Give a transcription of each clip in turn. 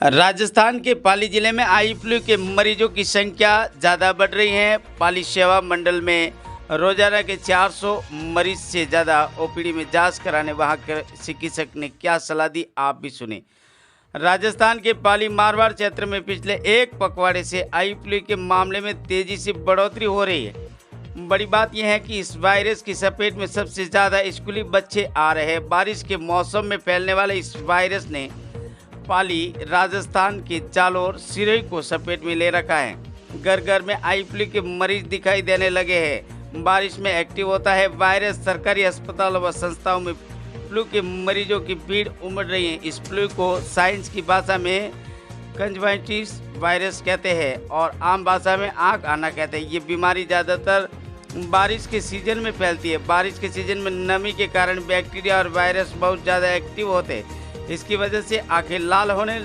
राजस्थान के पाली जिले में आई फ्लू के मरीजों की संख्या ज़्यादा बढ़ रही है। पाली सेवा मंडल में रोजाना के 400 मरीज से ज़्यादा ओपीडी में जांच कराने वहां के चिकित्सक ने क्या सलाह दी, आप भी सुने। राजस्थान के पाली मारवाड़ क्षेत्र में पिछले एक पखवाड़े से आई फ्लू के मामले में तेजी से बढ़ोतरी हो रही है। बड़ी बात यह है कि इस वायरस की चपेट में सबसे ज़्यादा स्कूली बच्चे आ रहे हैं। बारिश के मौसम में फैलने वाले इस वायरस ने पाली, राजस्थान के जालोर, सिरोही को चपेट में ले रखा है। घर घर में आई फ्लू के मरीज दिखाई देने लगे हैं। बारिश में एक्टिव होता है वायरस। सरकारी अस्पतालों व संस्थाओं में फ्लू के मरीजों की भीड़ उमड़ रही है। इस फ्लू को साइंस की भाषा में कंजक्टिविटिस वायरस कहते हैं और आम भाषा में आँख आना कहते हैं। ये बीमारी ज़्यादातर बारिश के सीजन में फैलती है। बारिश के सीजन में नमी के कारण बैक्टीरिया और वायरस बहुत ज़्यादा एक्टिव होते हैं। इसकी वजह से आंखें लाल होने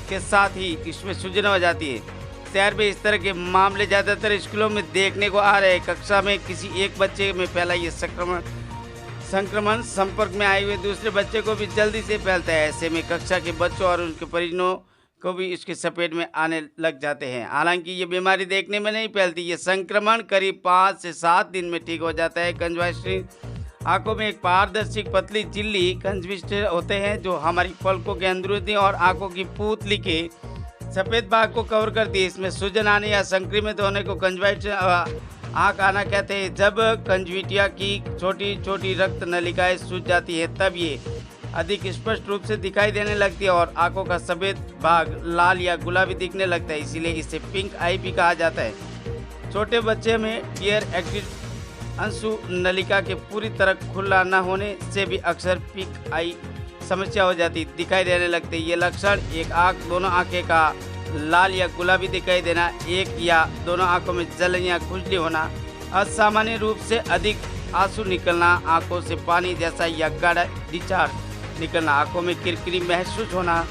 के साथ ही इसमें सूजन हो जाती है। शहर में इस तरह के मामले ज़्यादातर स्कूलों में देखने को आ रहे हैं। कक्षा में किसी एक बच्चे में फैला ये संक्रमण संपर्क में आए हुए दूसरे बच्चे को भी जल्दी से फैलता है। ऐसे में कक्षा के बच्चों और उनके परिजनों को भी इसके चपेट में आने लग जाते हैं। हालांकि ये बीमारी देखने में नहीं फैलती। ये संक्रमण करीब 5 से 7 दिन में ठीक हो जाता है। कंजक्टिविटिस आंखों में एक पारदर्शी पतली झिल्ली कंजक्टिविटिस होते हैं जो हमारी पलकों के अंदरूनी और आंखों की पुतली के सफ़ेद भाग को कवर करती है। इसमें सूजन आने या संक्रमित होने को कंजक्टिविटिस आँख आना कहते हैं। जब कंजक्टिविटिया की छोटी छोटी रक्त नलिकाएं सूज जाती है तब ये अधिक स्पष्ट रूप से दिखाई देने लगती है और आंखों का सफ़ेद भाग लाल या गुलाबी दिखने लगता है। इसीलिए इसे पिंक आई भी कहा जाता है। छोटे बच्चे में टीयर एक्टिव अंशु नलिका के पूरी तरह खुला न होने से भी अक्सर पिंक आई समस्या हो जाती दिखाई देने लगती है। ये लक्षण एक आँख, दोनों आंखें का लाल या गुलाबी दिखाई देना, एक या दोनों आंखों में जलन या खुजली होना, असामान्य रूप से अधिक आंसू निकलना, आंखों से पानी जैसा या गाढ़ा डिस्चार्ज निकलना, आंखों में किरकिरी महसूस होना,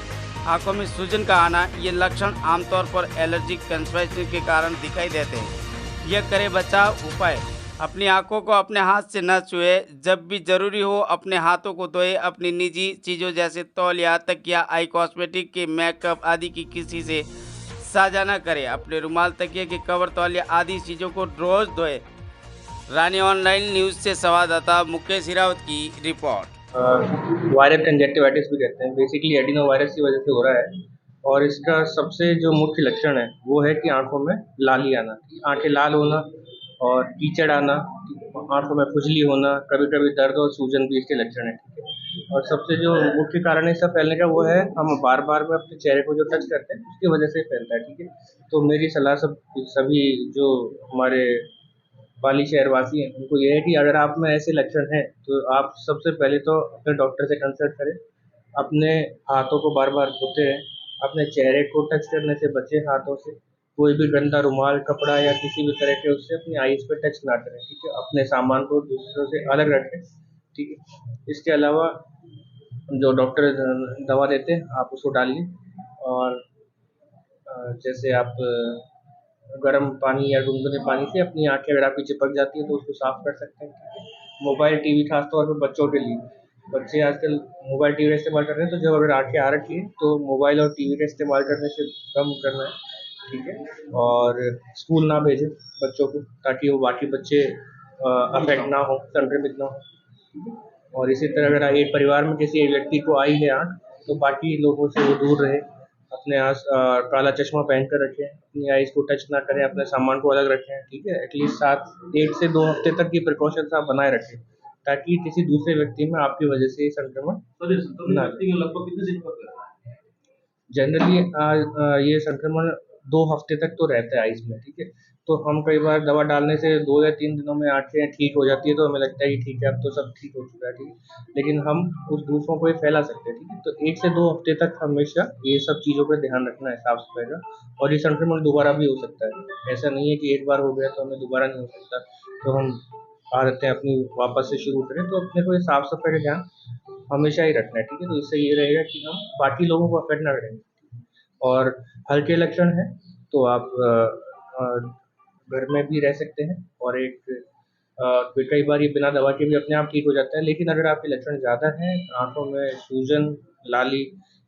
आंखों में सूजन का आना। ये लक्षण आमतौर पर एलर्जिक कंजक्टिविटिस के कारण दिखाई देते हैं। यह करे बचाव उपाय: अपनी आंखों को अपने हाथ से न छुए। जब भी जरूरी हो अपने हाथों को धोए। अपनी निजी चीज़ों जैसे तौलिया, तकिया, आई कॉस्मेटिक के मैकअप आदि की किसी से साझा न करें। अपने रुमाल, तकिए के कवर, तौलिया आदि चीज़ों को रोज धोए। रानी ऑनलाइन न्यूज़ से संवाददाता मुकेश हिरावत की रिपोर्ट। वायरल कंजक्टिवाइटिस भी कहते हैं, बेसिकली एडिनो वायरस की वजह से हो रहा है और इसका सबसे जो मुख्य लक्षण है वो है कि आंखों में लाली आना, आंखें लाल होना और कीचड़ आना, आंखों में खुजली होना, कभी कभी दर्द और सूजन भी इसके लक्षण है। ठीक है, और सबसे जो मुख्य कारण है इसका फैलने का वो है हम बार बार में अपने चेहरे को जो टच करते हैं उसकी वजह से फैलता है। ठीक है, तो मेरी सलाह सभी जो हमारे पाली शहरवासी हैं उनको ये है कि अगर आप में ऐसे लक्षण हैं तो आप सबसे पहले तो अपने डॉक्टर से कंसल्ट करें। अपने हाथों को बार बार धोते रहें। अपने चेहरे को टच करने से बचें हाथों से। कोई भी गंदा रुमाल, कपड़ा या किसी भी तरह के उससे अपनी आईज पे टच ना करें। ठीक है, अपने सामान को दूसरों से अलग रखें। ठीक है, इसके अलावा जो डॉक्टर दवा देते हैं आप उसको डालिए और जैसे आप गर्म पानी या गुनगुने पानी से अपनी आंखें अगर आपकी चिपक जाती है तो उसको साफ कर सकते हैं। मोबाइल, टीवी, खासतौर पर बच्चों के लिए, बच्चे आजकल मोबाइल, टीवी का इस्तेमाल कर रहे हैं तो जब अगर आंखें आ रखी है तो मोबाइल और टीवी का इस्तेमाल करने से कम करना है। ठीक है, और स्कूल ना भेजें बच्चों को ताकि वो बाकी बच्चे अफेक्ट ना हो, संक्रमित ना हो। और इसी तरह अगर एक परिवार में किसी एक व्यक्ति को आई है आँख तो बाकी लोगों से वो दूर रहे। अपने काला चश्मा पहन कर रखें, अपनी आईज को टच ना करें, अपने सामान को अलग रखें। ठीक है, एटलीस्ट 1 से 2 हफ्ते तक की प्रिकॉशंस आप बनाए रखें ताकि किसी दूसरे व्यक्ति में आपकी वजह से संक्रमण ना। लगभग कितने दिन तक जनरली ये संक्रमण 2 हफ्ते तक तो रहता है आइस में। ठीक है, तो हम कई बार दवा डालने से 2 या 3 दिनों में आंखें ठीक हो जाती है तो हमें लगता है कि ठीक है अब तो सब ठीक हो चुका है। ठीक है, लेकिन हम उस दूसरों को ये फैला सकते हैं। ठीक है, तो 1 से 2 हफ्ते तक हमेशा ये सब चीज़ों पर ध्यान रखना है, साफ सफाई का। और ये संक्रमण दोबारा भी हो सकता है, ऐसा नहीं है कि एक बार हो गया तो हमें दोबारा नहीं हो सकता। तो हम आदतें अपनी वापस से शुरू करें तो अपने को ये साफ सफाई का ध्यान हमेशा ही रखना है। ठीक है, तो इससे ये रहेगा कि हम बाकी लोगों को अफेक्ट ना करेंगे। और हल्के लक्षण हैं तो आप घर में भी रह सकते हैं और कई बार ये बिना दवा के भी अपने आप ठीक हो जाता है। लेकिन अगर आपके लक्षण ज़्यादा हैं, आंखों में सूजन, लाली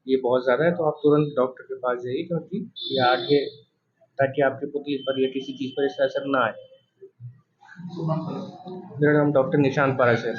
ये बहुत ज़्यादा है, तो आप तुरंत डॉक्टर के पास जाइए, क्योंकि ये आगे, ताकि आपकी पुतली पर या किसी चीज़ पर इसका असर ना आए। मेरा नाम डॉक्टर निशांत पारस है।